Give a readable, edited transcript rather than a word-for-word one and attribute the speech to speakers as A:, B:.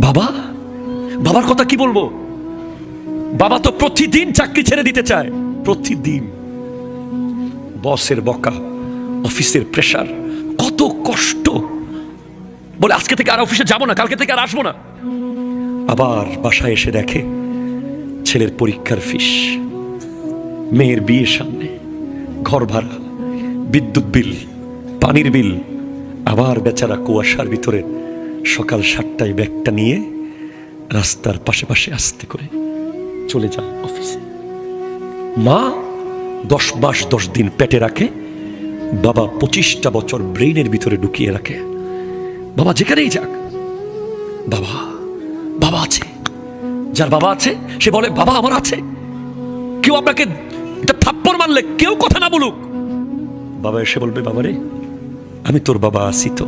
A: বাবা, বাবার কথা কি বলবো? বাবা তো প্রতিদিন চাকরি ছেড়ে দিতে চায়, প্রতিদিন। বসের বকা, অফিসের প্রেসার, কত কষ্ট। বলে আজকে থেকে আর অফিসে যাবো না, কালকে থেকে আর আসবো না। আবার বাসায় এসে দেখে ছেলের পরীক্ষার ফিস, মেয়ের বিয়ের সামনে, ঘর ভাড়া, বিদ্যুৎ বিল, পানির বিল। আবার বেচারা কুয়াশার ভিতরে সকাল 7টায় ব্যাগটা নিয়ে রাস্তার পাশে পাশে আস্তে করে চলে যায় অফিসে। মা 10 মাস 10 দিন পেটে রাখে, বাবা 25টা বছর ব্রেইনের ভিতরে ঢুকিয়ে রাখে। বাবা যেখানেই যাক, বাবা বাবা আছে। যার বাবা আছে সে বলে বাবা আমার আছে। কেউ আপনাকে একটা থাপ্পড় মারলে কেউ কথা না বলুক, বাবা এসে বলবে বাবা রে আমি তোর বাবা আছি তো।